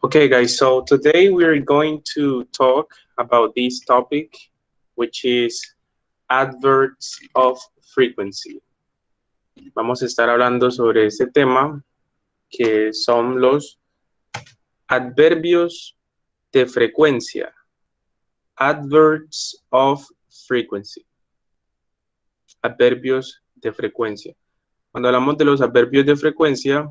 Okay, guys, so today we're going to talk about this topic, which is adverbs of frequency. Vamos a estar hablando sobre este tema, que son los adverbios de frecuencia. Adverbs of frequency. Adverbios de frecuencia. Cuando hablamos de los adverbios de frecuencia,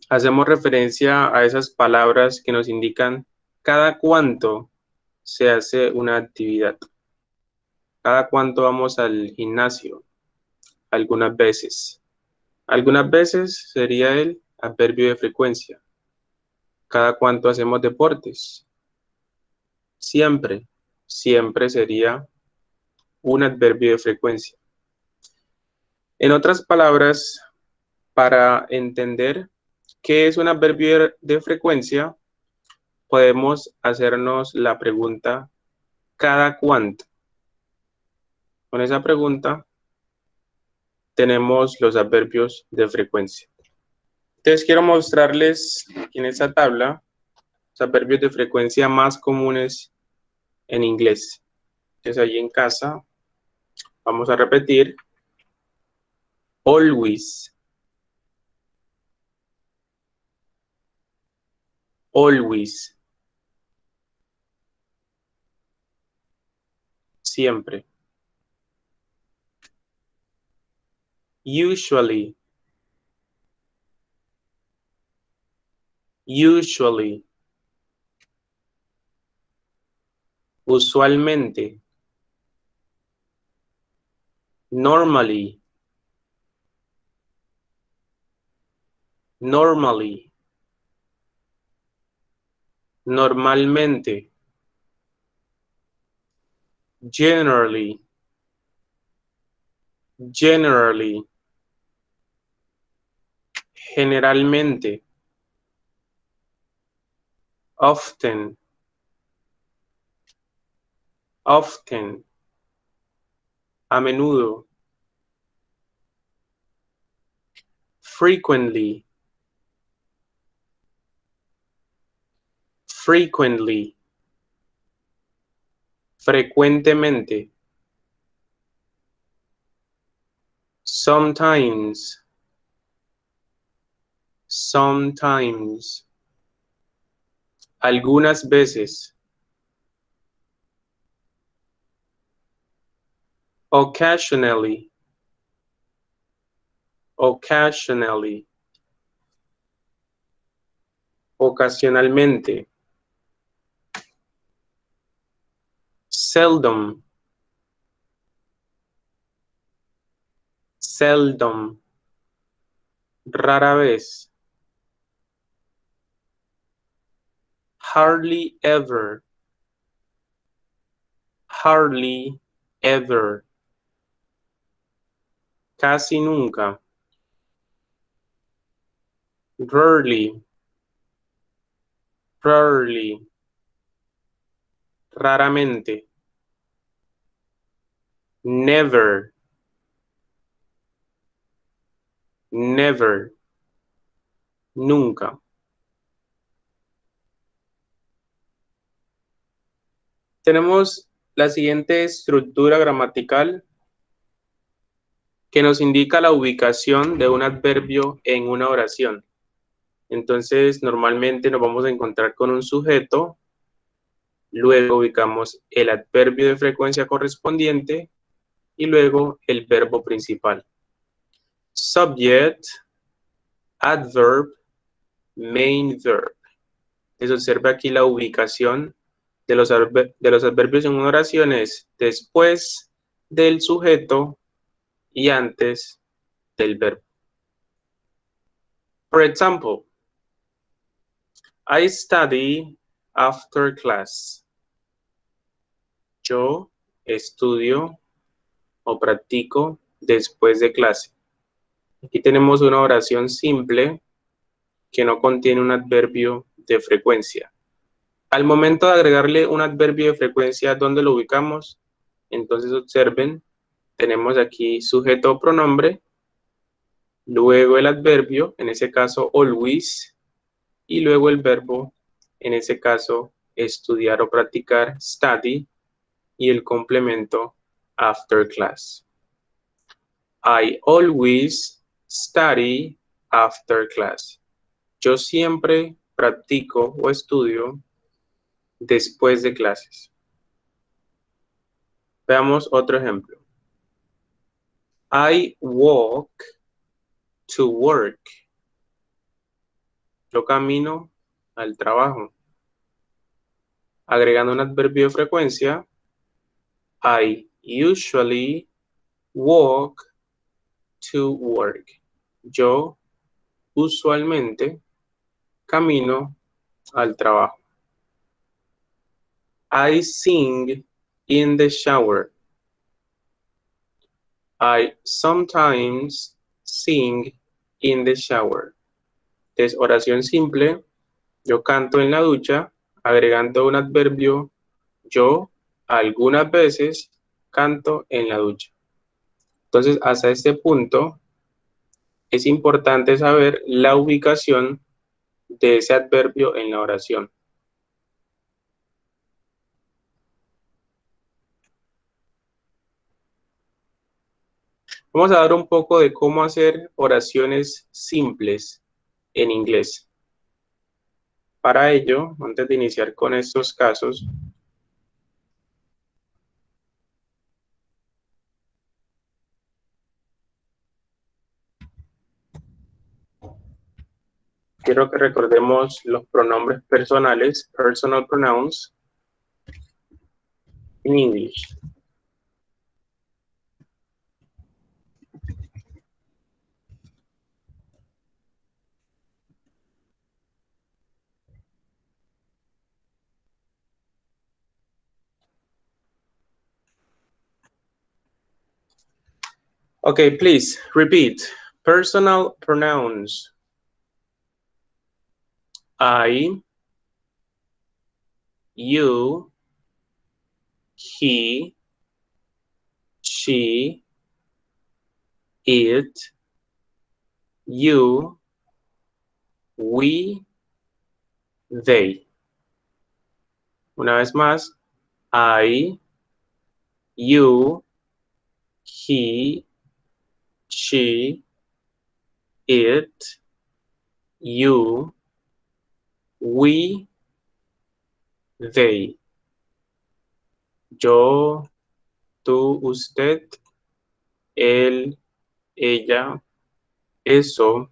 hacemos referencia a esas palabras que nos indican cada cuánto se hace una actividad. Cada cuánto vamos al gimnasio. Algunas veces. Algunas veces sería el adverbio de frecuencia. Cada cuánto hacemos deportes. Siempre. Siempre sería un adverbio de frecuencia. En otras palabras, para entender qué es un adverbio de frecuencia, podemos hacernos la pregunta ¿cada cuánto? Con esa pregunta tenemos los adverbios de frecuencia. Entonces quiero mostrarles en esta tabla los adverbios de frecuencia más comunes en inglés. Entonces allí en casa vamos a repetir always, always, siempre, usually, usually, usualmente, normally, normally, normalmente, generally, generally, generalmente, often, often, a menudo, frequently, frequently, frecuentemente, sometimes, sometimes, algunas veces, occasionally, occasionally, ocasionalmente, seldom, seldom, rara vez, hardly ever, hardly ever, casi nunca, rarely, rarely, raramente, never, never, nunca. Tenemos la siguiente estructura gramatical que nos indica la ubicación de un adverbio en una oración. Entonces, normalmente nos vamos a encontrar con un sujeto, luego ubicamos el adverbio de frecuencia correspondiente y luego el verbo principal. Subject, adverb, main verb. Entonces, observa aquí la ubicación de los adverbios en una oración es después del sujeto y antes del verbo. For example, I study after class. Yo estudio o practico después de clase. Aquí tenemos una oración simple que no contiene un adverbio de frecuencia. Al momento de agregarle un adverbio de frecuencia, ¿dónde lo ubicamos? Entonces observen, tenemos aquí sujeto o pronombre, luego el adverbio, en ese caso always, y luego el verbo En ese caso, estudiar o practicar, study, y el complemento, after class. I always study after class. Yo siempre practico o estudio después de clases. Veamos otro ejemplo. I walk to work. Yo camino al trabajo. Agregando un adverbio de frecuencia, I usually walk to work. Yo usualmente camino al trabajo. I sing in the shower. I sometimes sing in the shower. Es oración simple. Yo canto en la ducha, agregando un adverbio. Yo algunas veces canto en la ducha. Entonces, hasta este punto, es importante saber la ubicación de ese adverbio en la oración. Vamos a dar un poco de cómo hacer oraciones simples en inglés. Para ello, antes de iniciar con estos casos, quiero que recordemos los pronombres personales, personal pronouns, en English. Okay, please repeat. Personal pronouns. I, you, he, she, it, you, we, they. Una vez más, I, you, he, she, it, you, we, they. Yo, tú, usted, él, ella, eso,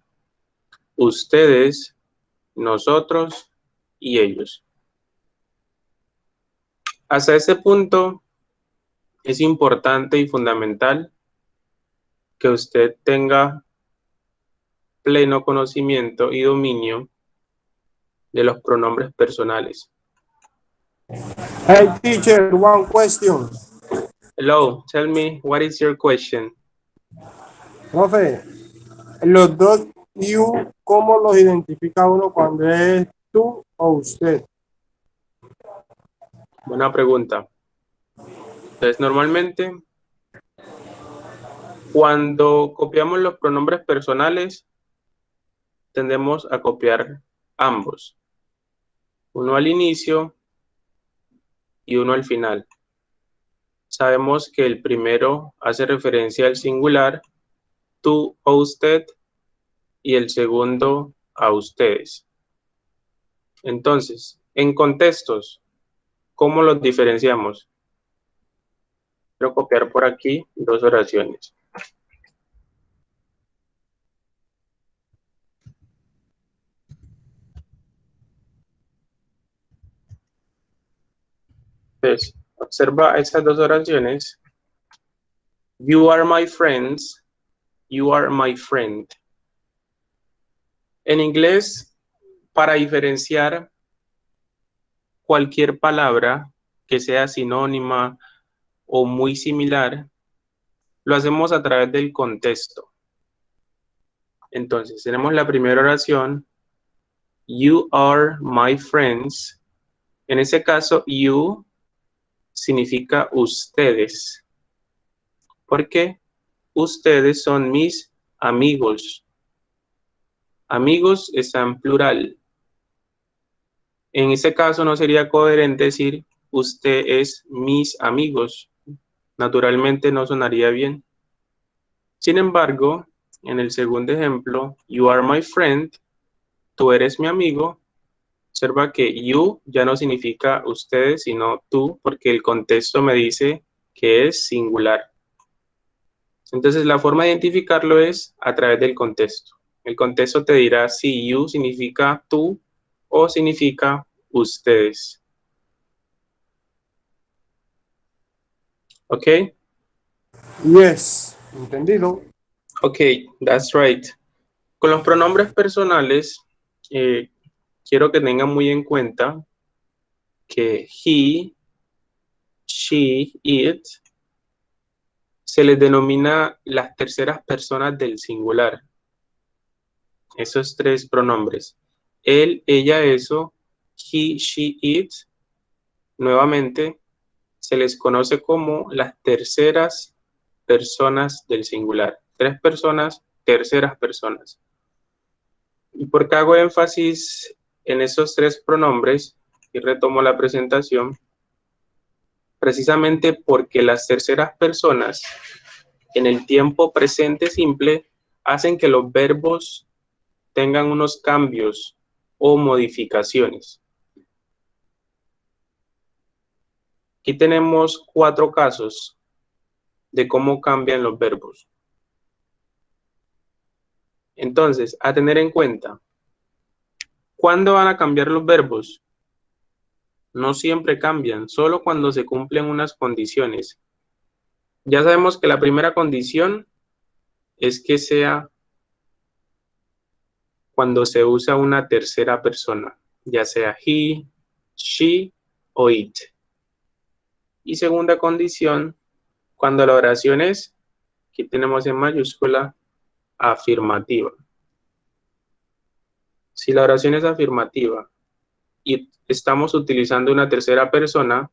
ustedes, nosotros y ellos. Hasta ese punto es importante y fundamental que usted tenga pleno conocimiento y dominio de los pronombres personales. Hey teacher, one question. Hello, tell me, what is your question? Profe, los dos you, ¿cómo los identifica uno cuando es tú o usted? Buena pregunta. Entonces, normalmente, cuando copiamos los pronombres personales, tendemos a copiar ambos. Uno al inicio y uno al final. Sabemos que el primero hace referencia al singular, tú o usted, y el segundo a ustedes. Entonces, en contextos, ¿cómo los diferenciamos? Quiero copiar por aquí dos oraciones. Entonces, observa esas dos oraciones. You are my friends. You are my friend. En inglés, para diferenciar cualquier palabra que sea sinónima o muy similar, lo hacemos a través del contexto. Entonces, tenemos la primera oración. You are my friends. En ese caso, you significa ustedes. Porque ustedes son mis amigos. Amigos está en plural. En ese caso no sería coherente decir usted es mis amigos. Naturalmente no sonaría bien. Sin embargo, en el segundo ejemplo, you are my friend, tú eres mi amigo. Observa que you ya no significa ustedes, sino tú, porque el contexto me dice que es singular. Entonces, la forma de identificarlo es a través del contexto. El contexto te dirá si you significa tú o significa ustedes. ¿Ok? Yes. ¿Entendido? Ok, that's right. Con los pronombres personales, quiero que tengan muy en cuenta que he, she, it se les denomina las terceras personas del singular. Esos tres pronombres. Él, ella, eso, he, she, it, nuevamente se les conoce como las terceras personas del singular. Tres personas, terceras personas. ¿Y por qué hago énfasis en esos tres pronombres? Y retomo la presentación. Precisamente porque las terceras personas en el tiempo presente simple hacen que los verbos tengan unos cambios o modificaciones. Aquí tenemos 4 casos de cómo cambian los verbos. Entonces, a tener en cuenta, ¿cuándo van a cambiar los verbos? No siempre cambian, solo cuando se cumplen unas condiciones. Ya sabemos que la primera condición es que sea cuando se usa una tercera persona, ya sea he, she o it. Y segunda condición, cuando la oración es, aquí tenemos en mayúscula, afirmativa. Si la oración es afirmativa y estamos utilizando una tercera persona,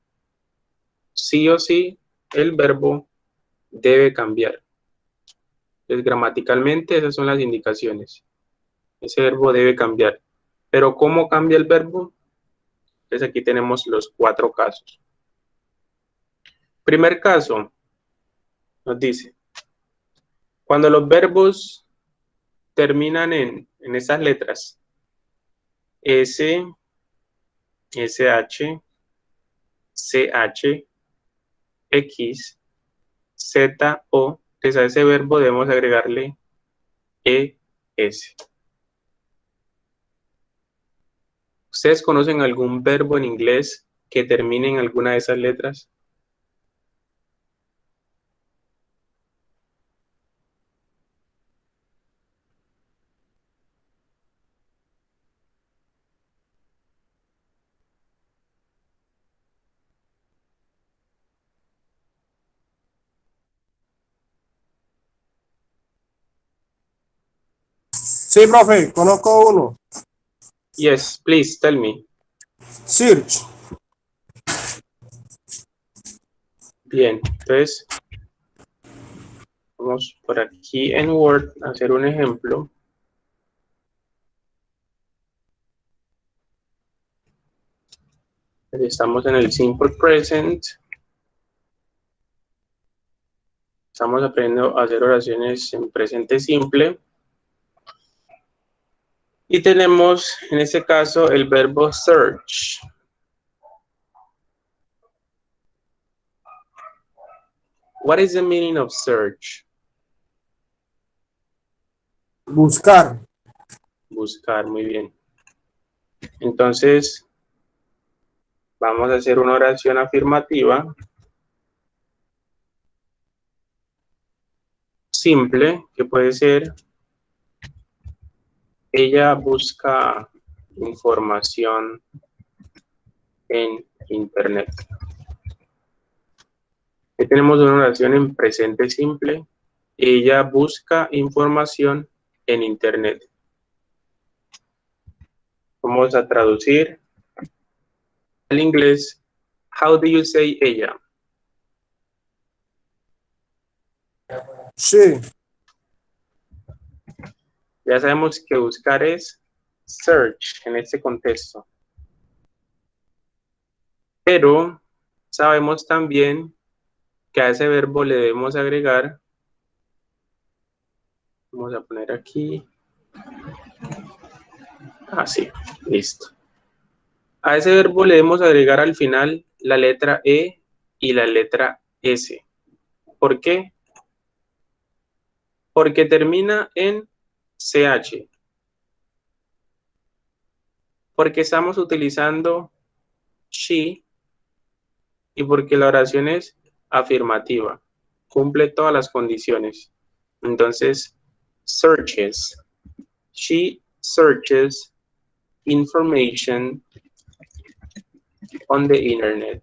sí o sí el verbo debe cambiar. Entonces, gramaticalmente esas son las indicaciones. Ese verbo debe cambiar. Pero ¿cómo cambia el verbo? Entonces aquí tenemos los 4 casos. Primer caso, nos dice, cuando los verbos terminan en esas letras S, SH, CH, X, Z, O, entonces a ese verbo debemos agregarle ES. ¿Ustedes conocen algún verbo en inglés que termine en alguna de esas letras? Sí, profe, conozco uno. Yes, please tell me. Search. Bien, entonces vamos por aquí en Word a hacer un ejemplo. Estamos en el Simple Present. Estamos aprendiendo a hacer oraciones en presente simple. Y tenemos en este caso el verbo search. What is the meaning of search? Buscar. Buscar, muy bien. Entonces, vamos a hacer una oración afirmativa simple, que puede ser, ella busca información en Internet. Aquí tenemos una oración en presente simple. Ella busca información en Internet. Vamos a traducir al inglés. How do you say ella? Sí. Ya sabemos que buscar es search en este contexto. Pero sabemos también que a ese verbo le debemos agregar, vamos a poner aquí, así, listo. A ese verbo le debemos agregar al final la letra E y la letra S. ¿Por qué? Porque termina en CH. Porque estamos utilizando she y porque la oración es afirmativa. Cumple todas las condiciones. Entonces, searches. She searches information on the internet.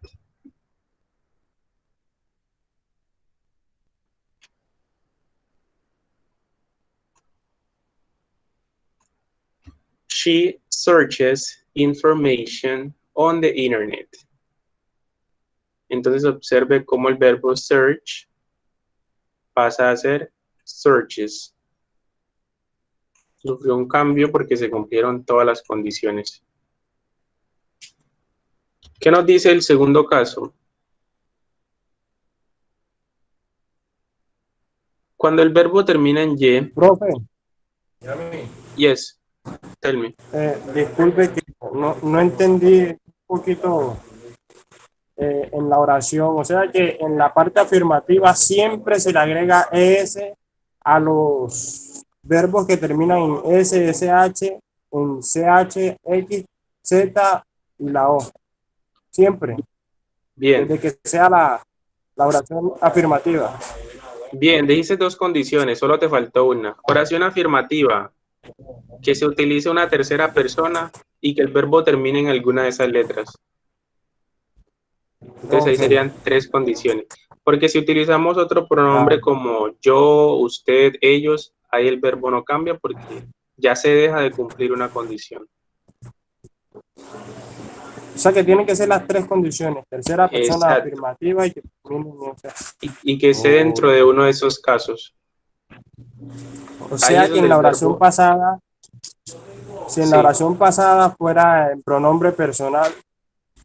She searches information on the internet. Entonces observe cómo el verbo search pasa a ser searches. Sufrió un cambio porque se cumplieron todas las condiciones. ¿Qué nos dice el segundo caso? Cuando el verbo termina en Y, Profe, yes, tell me. disculpe que no entendí un poquito en la oración. O sea que en la parte afirmativa siempre se le agrega ES a los verbos que terminan en S, SH, en CH, X, Z y la O. Siempre, Bien, desde que sea la oración afirmativa. bien, dijiste dos condiciones, solo te faltó una. Oración afirmativa, que se utilice una tercera persona y que el verbo termine en alguna de esas letras. Entonces ahí Ok. serían tres condiciones. Porque si utilizamos otro pronombre Ah, como yo, usted, ellos, ahí el verbo no cambia porque ya se deja de cumplir una condición. o sea que tienen que ser las tres condiciones. Tercera persona Exacto. afirmativa y que termine en esa. Y que esté dentro de Ok. uno de esos casos. O Ahí es sea que donde en el la oración verbo, pasada, si en la sí, oración pasada fuera en pronombre personal,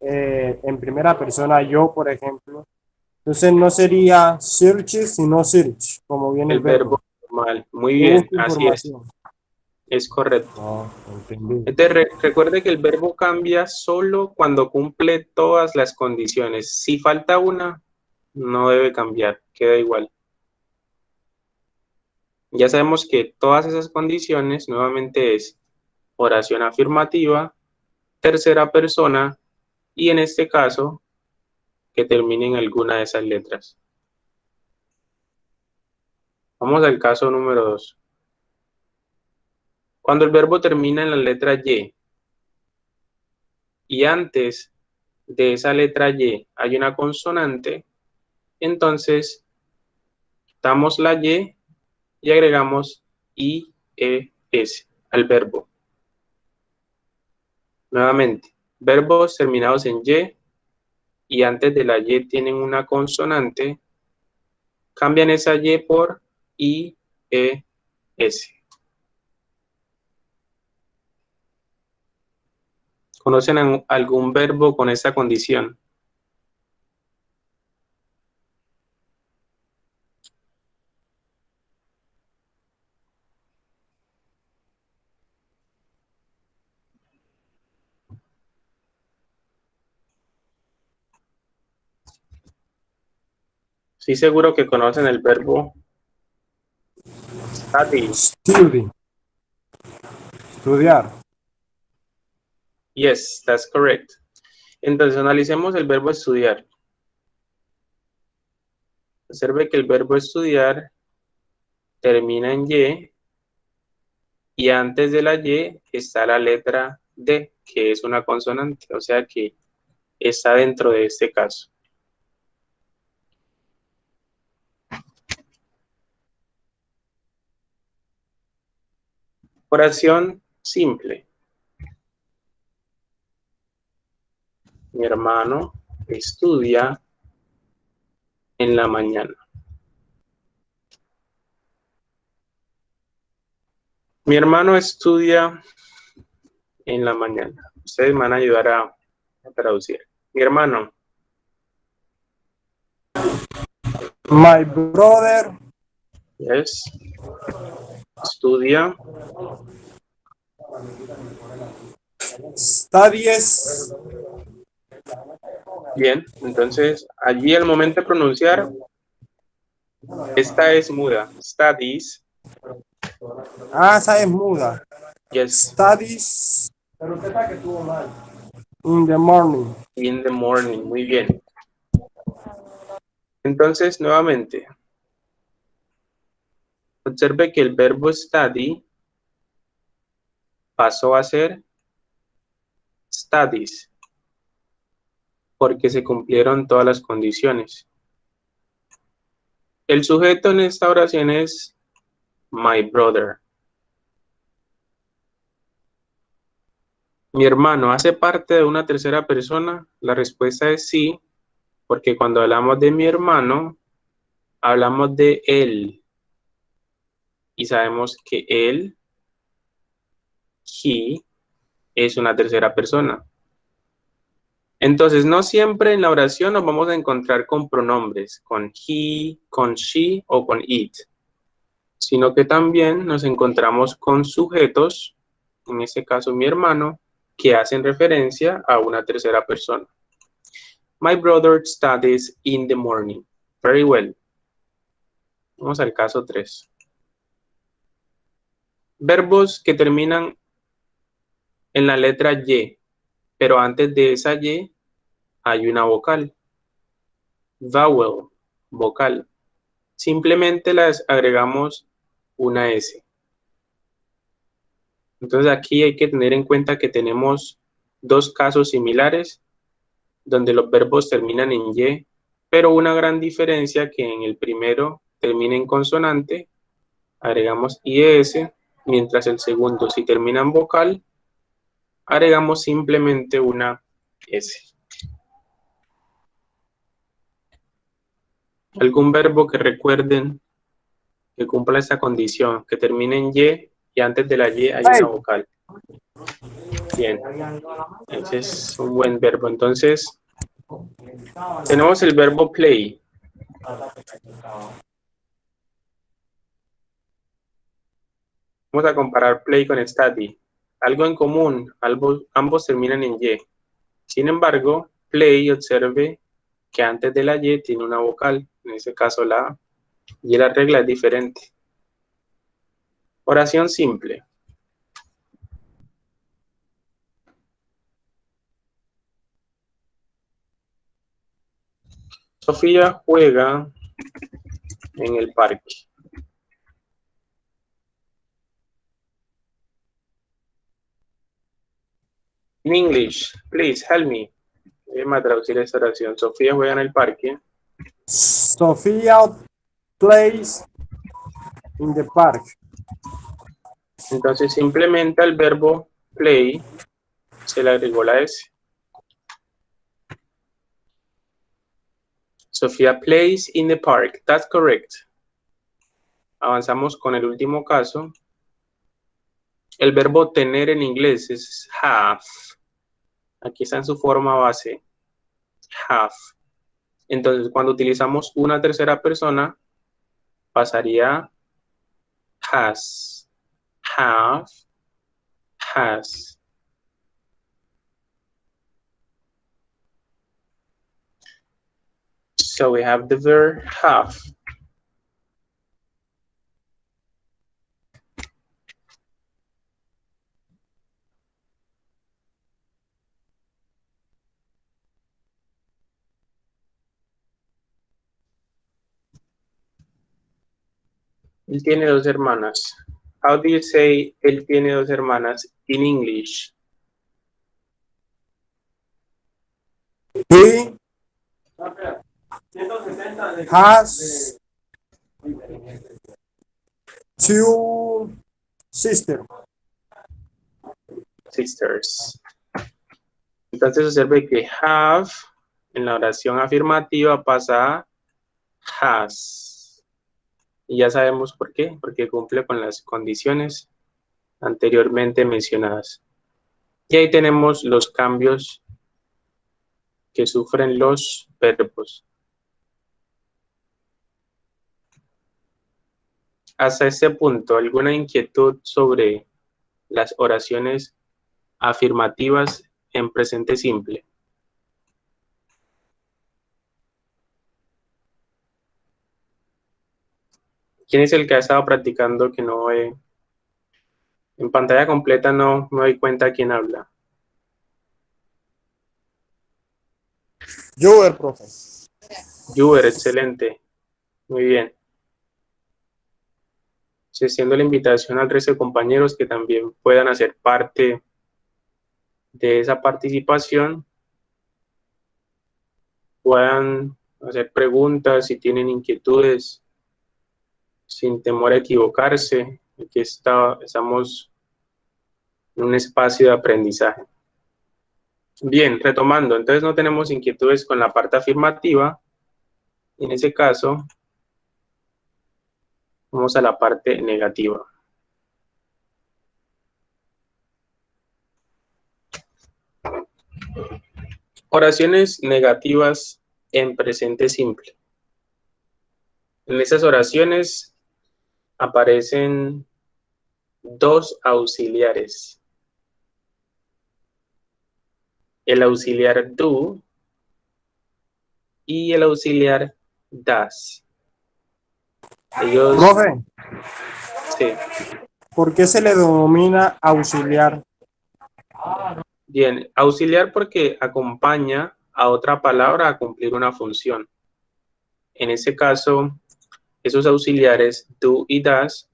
en primera persona yo, por ejemplo, entonces no sería searches, sino search, como viene el el verbo verbo. normal. Muy Yo bien, busco así información. es correcto. No, entendí. Entonces, recuerde que el verbo cambia solo cuando cumple todas las condiciones. Si falta una, no debe cambiar, queda igual. Ya sabemos que todas esas condiciones nuevamente es oración afirmativa, tercera persona y en este caso que termine en alguna de esas letras. Vamos al caso número 2. Cuando el verbo termina en la letra y antes de esa letra Y hay una consonante, entonces quitamos la y agregamos IES al verbo. Nuevamente, verbos terminados en y antes de la Y tienen una consonante, cambian esa Y por IES. ¿Conocen algún verbo con esta condición? Sí, seguro que conocen el verbo study. Study, estudiar. Yes, that's correct. Entonces analicemos el verbo estudiar. Observe que el verbo estudiar termina en y antes de la Y está la letra D, que es una consonante, o sea que está dentro de este caso. Oración simple. Mi hermano estudia en la mañana. Mi hermano estudia en la mañana. Ustedes me van a ayudar a traducir. Mi hermano. My brother Yes. Estudia. studies. Bien, entonces allí al momento de pronunciar, esta es muda. Studies. Ah, esa es muda. Yes. Studies in the morning. In the morning. Muy bien. Entonces, nuevamente, observe que el verbo study pasó a ser studies, porque se cumplieron todas las condiciones. El sujeto en esta oración es my brother. Mi hermano, ¿hace parte de una tercera persona? La respuesta es sí, porque cuando hablamos de mi hermano, hablamos de él. Y sabemos que él, he, es una tercera persona. Entonces, no siempre en la oración nos vamos a encontrar con pronombres, con he, con she o con it, sino que también nos encontramos con sujetos, en este caso mi hermano, que hacen referencia a una tercera persona. My brother studies in the morning. Very well. Vamos al caso 3. Verbos que terminan en la letra Y, pero antes de esa Y hay una vocal. Vowel, vocal. Simplemente les agregamos una S. Entonces aquí hay que tener en cuenta que tenemos dos casos similares donde los verbos terminan en Y, pero una gran diferencia que en el primero termina en consonante, agregamos IS, mientras el segundo, si termina en vocal, agregamos simplemente una S. ¿Algún verbo que recuerden que cumpla esta condición, que termine en y antes de la Y hay una vocal? Bien, ese es un buen verbo. Entonces, tenemos el verbo play. Vamos a comparar play con study. Algo en común, ambos terminan en Y. Sin embargo, play, observe que antes de la Y tiene una vocal, en este caso la A, y la regla es diferente. Oración simple. Sofía juega en el parque. In English, please help me. Déjame traducir esta oración. Sofía juega en el parque. Sofía plays in the park. Entonces simplemente al verbo play se le agregó la S. Sofía plays in the park. That's correct. Avanzamos con el último caso. El verbo tener en inglés es have. Aquí está en su forma base. Have. Entonces, cuando utilizamos una tercera persona, pasaría has. Have. Has. So we have the verb have. Él tiene dos hermanas. How do you say él tiene dos hermanas in English? He has two sisters. Sisters. Entonces observe que have en la oración afirmativa pasa a has. Y ya sabemos por qué, porque cumple con las condiciones anteriormente mencionadas. Y ahí tenemos los cambios que sufren los verbos. Hasta este punto, ¿alguna inquietud sobre las oraciones afirmativas en presente simple? ¿Quién es el que ha estado practicando que no ve? En pantalla completa no me doy cuenta quién habla. Yo, el profe. Juber, excelente. Muy bien. Se extiende la invitación al resto de compañeros que también puedan hacer parte de esa participación, puedan hacer preguntas si tienen inquietudes, sin temor a equivocarse. Aquí estamos en un espacio de aprendizaje. Bien, retomando, entonces no tenemos inquietudes con la parte afirmativa. En ese caso, vamos a la parte negativa. Oraciones negativas en presente simple. En esas oraciones aparecen dos auxiliares. El auxiliar do y el auxiliar das. Ellos, Profe, sí, ¿por qué se le denomina auxiliar? bien, auxiliar porque acompaña a otra palabra a cumplir una función. En ese caso, esos auxiliares do y das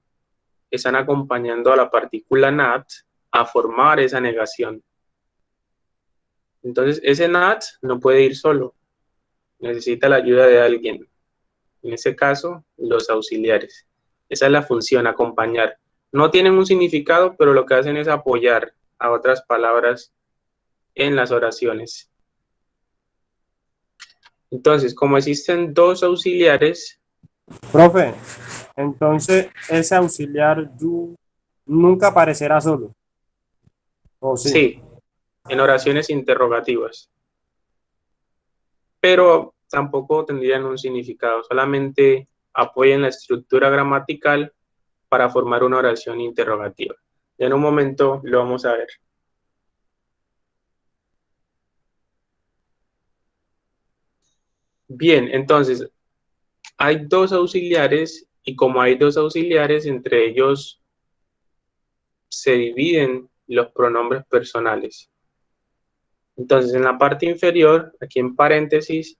están acompañando a la partícula not a formar esa negación. Entonces, ese not no puede ir solo, necesita la ayuda de alguien. En ese caso, los auxiliares. Esa es la función, acompañar. No tienen un significado, pero lo que hacen es apoyar a otras palabras en las oraciones. Entonces, como existen dos auxiliares, Profe, entonces ese auxiliar do nunca aparecerá solo. ¿O sí? sí, en oraciones interrogativas, pero tampoco tendrían un significado, solamente apoyan la estructura gramatical para formar una oración interrogativa. Ya en un momento lo vamos a ver. Bien, entonces, hay dos auxiliares y como hay dos auxiliares, entre ellos se dividen los pronombres personales. Entonces, en la parte inferior, aquí en paréntesis,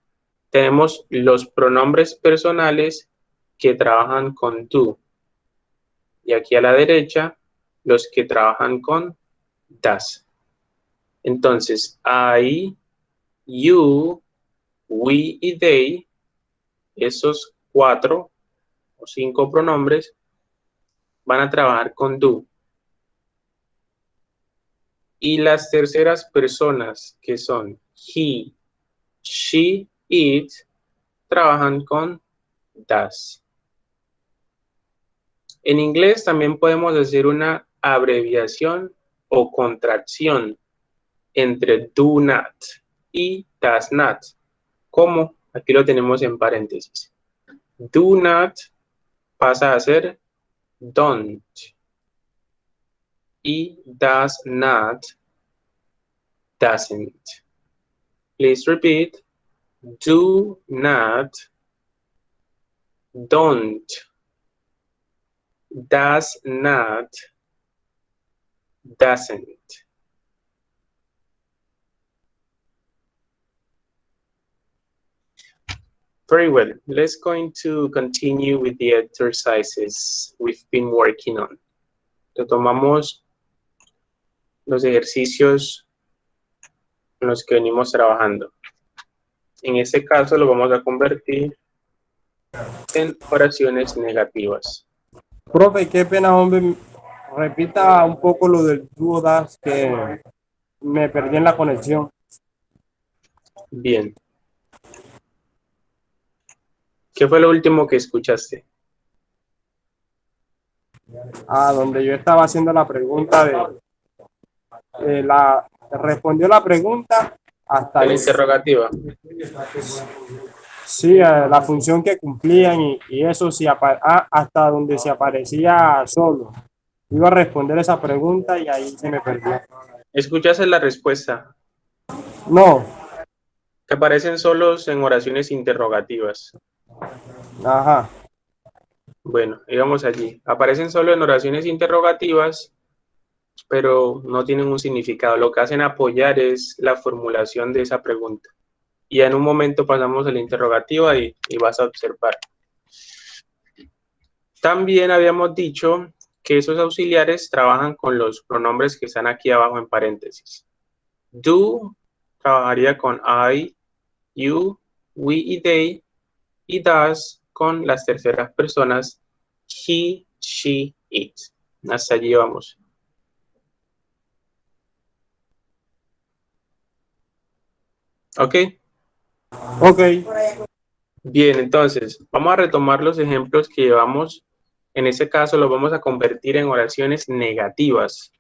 tenemos los pronombres personales que trabajan con tú. Y aquí a la derecha, los que trabajan con das. Entonces, I, you, we y they, esos 4 o 5 pronombres van a trabajar con do. Y las terceras personas, que son he, she, it, trabajan con das. En inglés también podemos hacer una abreviación o contracción entre do not y does not. ¿Cómo? Aquí lo tenemos en paréntesis. Do not pasa a ser don't. Y does not, doesn't. Please repeat. Do not, don't, does not, doesn't. Very well. Let's going to continue with the exercises we've been working on. Retomamos los ejercicios en los que venimos trabajando. En este caso lo vamos a convertir en oraciones negativas. Profe, qué pena, hombre. Repita un poco lo del dúo das que me perdí en la conexión. Bien. ¿Qué fue lo último que escuchaste? Donde yo estaba haciendo la pregunta respondió la pregunta hasta de la el, interrogativa. sí, la función que cumplían y eso sí, hasta donde se aparecía solo. Iba a responder esa pregunta y ahí se me perdió. ¿Escuchaste la respuesta? No, Que aparecen solos en oraciones interrogativas. ajá. Bueno, íbamos allí. Aparecen solo en oraciones interrogativas, pero no tienen un significado. Lo que hacen apoyar es la formulación de esa pregunta. Y en un momento pasamos a la interrogativa y vas a observar. También habíamos dicho que esos auxiliares trabajan con los pronombres que están aquí abajo en paréntesis. Do trabajaría con I, you, we y they, y does con las terceras personas he, she, it. Hasta allí vamos. ¿Ok? Ok, Bien, entonces, vamos a retomar los ejemplos que llevamos. En este caso, los vamos a convertir en oraciones negativas.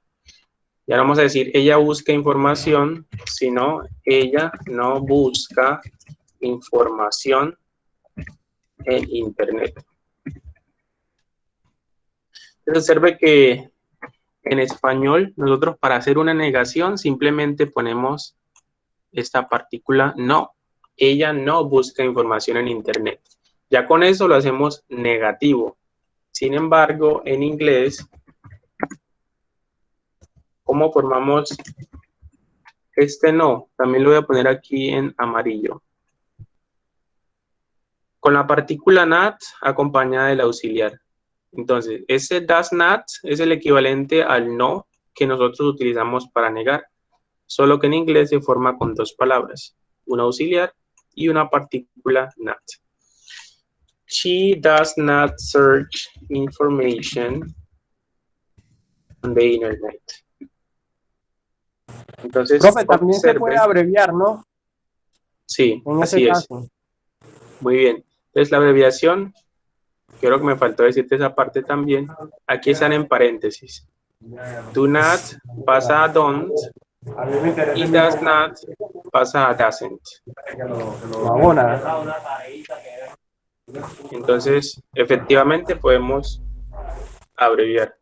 Ya no vamos a decir, ella busca información, sino ella no busca información en Internet. Entonces, observe que en español, nosotros para hacer una negación simplemente ponemos esta partícula no. Ella no busca información en Internet. Ya con eso lo hacemos negativo. Sin embargo, en inglés, ¿cómo formamos este no? También lo voy a poner aquí en amarillo. Con la partícula not acompañada del auxiliar. Entonces, ese does not es el equivalente al no que nosotros utilizamos para negar, solo que en inglés se forma con dos palabras, un auxiliar y una partícula not. She does not search information on the internet. Entonces, profe, también se puede observe. abreviar, ¿no? Sí, En ese así es. caso. Muy bien. Entonces, la abreviación, creo que me faltó decirte esa parte también. Aquí están en paréntesis. Do not pasa a don't A mí me interesa y mi does not pasa a doesn't. abona. Entonces, efectivamente podemos abreviar.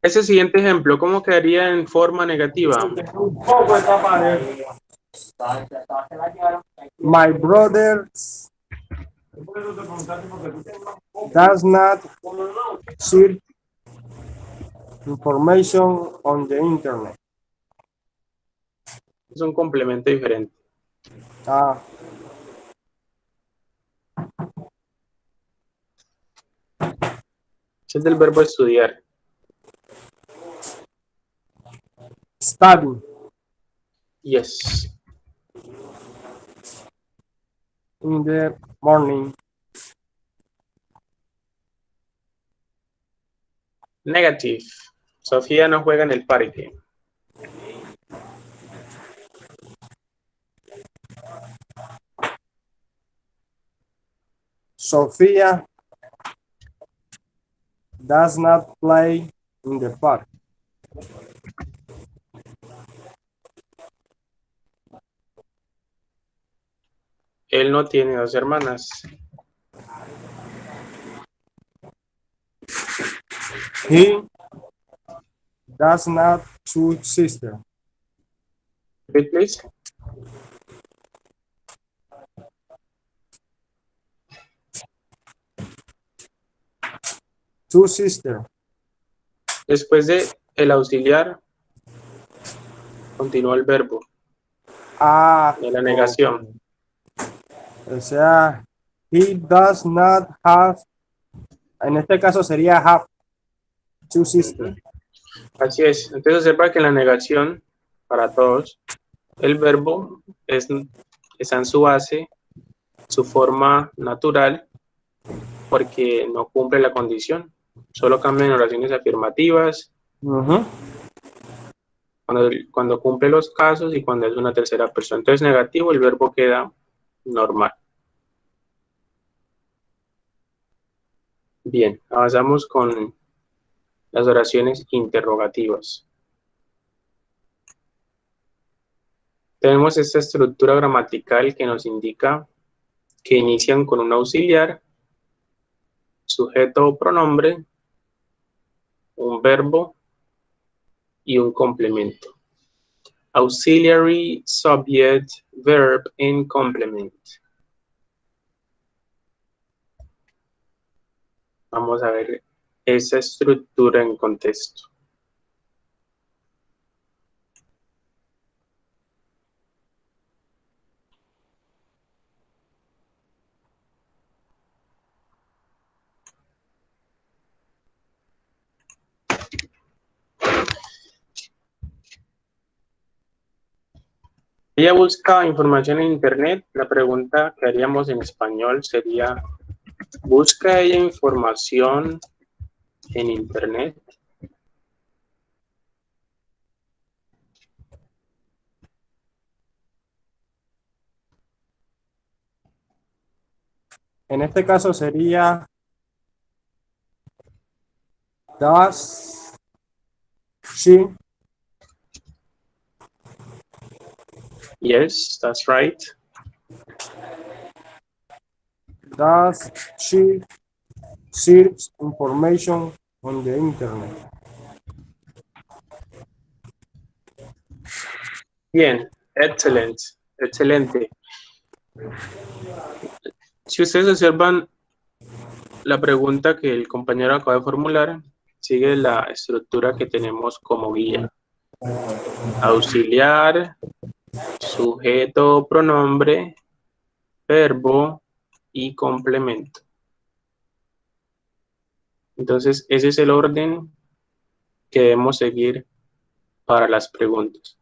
Ese siguiente ejemplo, ¿cómo quedaría en forma negativa? My brother does not search information on the internet. Es un complemento diferente. Ah, Es del verbo estudiar. study. Yes. In the morning. Negative. Sofía no juega en el parque. Sophia does not play in the park. Él no tiene dos hermanas. He does not two sisters. Repeat, please. Two sisters. Después de el auxiliar, continúa el verbo Ah, de la negación. o sea, he does not have, en este caso sería have two sisters. Así es. Entonces observa que en la negación, para todos, el verbo está en su base, su forma natural, porque no cumple la condición. Solo cambia en oraciones afirmativas, cuando cumple los casos y cuando es una tercera persona. Entonces negativo, el verbo queda normal. Bien, avanzamos con las oraciones interrogativas. Tenemos esta estructura gramatical que nos indica que inician con un auxiliar, sujeto o pronombre, un verbo y un complemento. Auxiliary, subject, verb and complement. Vamos a ver esa estructura en contexto. Ella busca información en internet. La pregunta que haríamos en español sería, ¿busca ella información en internet? En este caso sería does she. Yes, that's right. Does she search information on the internet? Bien, excellent, excelente. Si ustedes observan la pregunta que el compañero acaba de formular, sigue la estructura que tenemos como guía. Auxiliar, sujeto, pronombre, verbo y complemento. Entonces, ese es el orden que debemos seguir para las preguntas.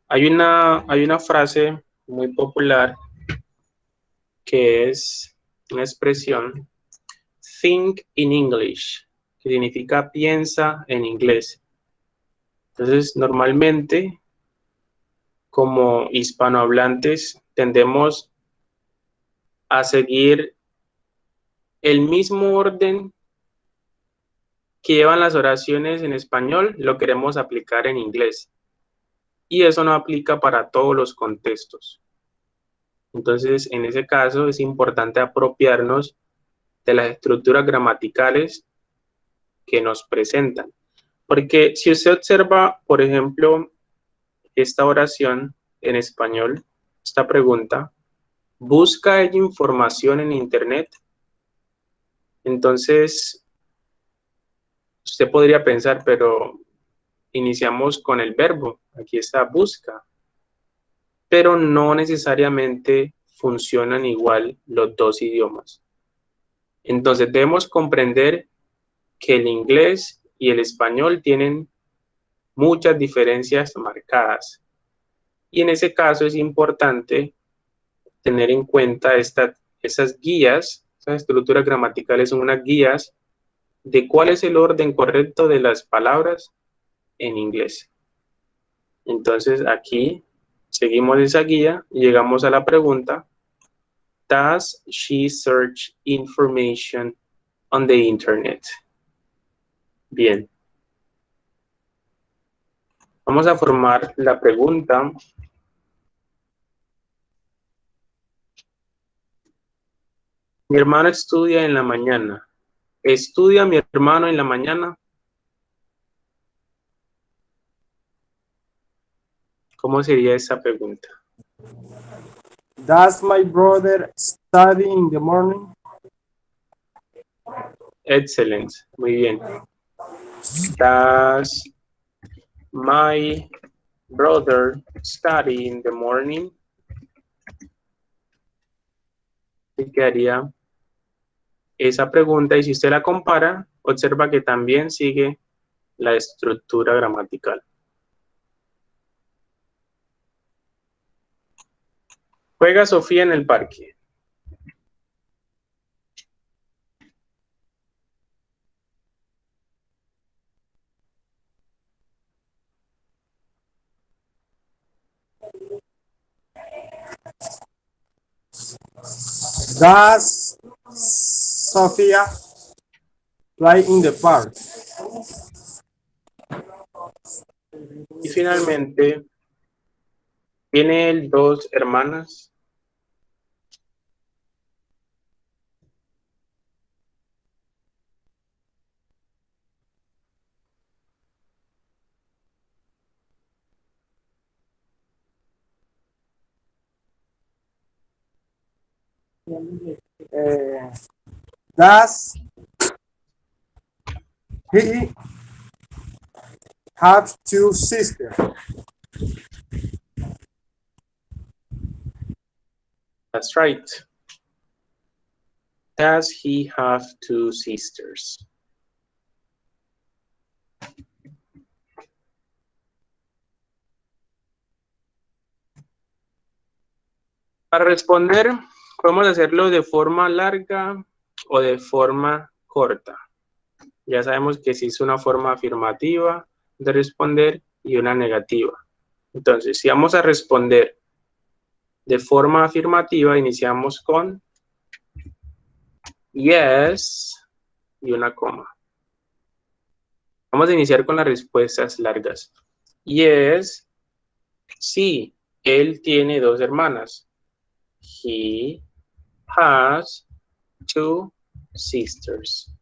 Hay una frase muy popular que es una expresión, think in English, que significa piensa en inglés. Entonces, normalmente, como hispanohablantes, tendemos a seguir el mismo orden que llevan las oraciones en español, lo queremos aplicar en inglés. Y eso no aplica para todos los contextos. Entonces, en ese caso, es importante apropiarnos de las estructuras gramaticales que nos presentan. Porque si usted observa, por ejemplo, esta oración en español, esta pregunta, ¿busca ella información en internet? Entonces, usted podría pensar, pero iniciamos con el verbo, aquí está busca, pero no necesariamente funcionan igual los dos idiomas. Entonces, debemos comprender que el inglés y el español tienen muchas diferencias marcadas. Y en ese caso es importante tener en cuenta esas guías, esas estructuras gramaticales son unas guías de cuál es el orden correcto de las palabras en inglés. Entonces aquí seguimos esa guía y llegamos a la pregunta, ¿Does she search information on the internet? Bien. Vamos a formar la pregunta. Mi hermano estudia en la mañana. ¿Estudia mi hermano en la mañana? ¿Cómo sería esa pregunta? Does my brother study in the morning? Excellent. Muy bien. Does my brother study in the morning? ¿Qué quedaría esa pregunta? Y si usted la compara, observa que también sigue la estructura gramatical. Juega Sofía en el parque. Does Sophia play in the park? Y finalmente, ¿tiene él dos hermanas? Does he have two sisters? That's right. Does he have two sisters? Para responder, podemos hacerlo de forma larga o de forma corta. Ya sabemos que existe una forma afirmativa de responder y una negativa. Entonces, si vamos a responder de forma afirmativa, iniciamos con yes y una coma. Vamos a iniciar con las respuestas largas. Yes, sí, él tiene dos hermanas. He has two sisters.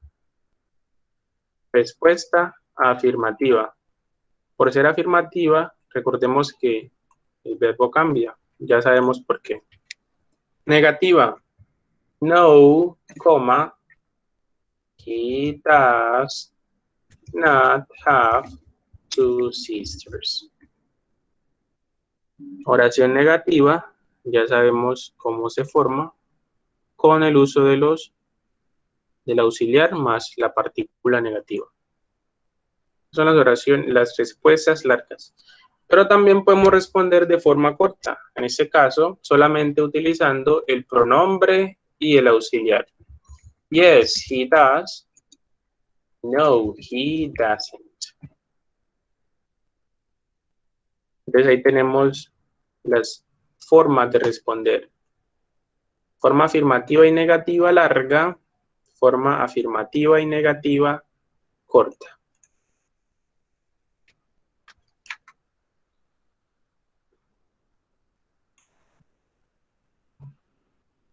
Respuesta afirmativa. Por ser afirmativa, recordemos que el verbo cambia. Ya sabemos por qué. Negativa. No, coma. He does not have two sisters. Oración negativa. Ya sabemos cómo se forma con el uso de del auxiliar más la partícula negativa. Son las respuestas largas. Pero también podemos responder de forma corta. En este caso, solamente utilizando el pronombre y el auxiliar. Yes, he does. No, he doesn't. Entonces ahí tenemos las formas de responder. Forma afirmativa y negativa larga. Forma afirmativa y negativa corta.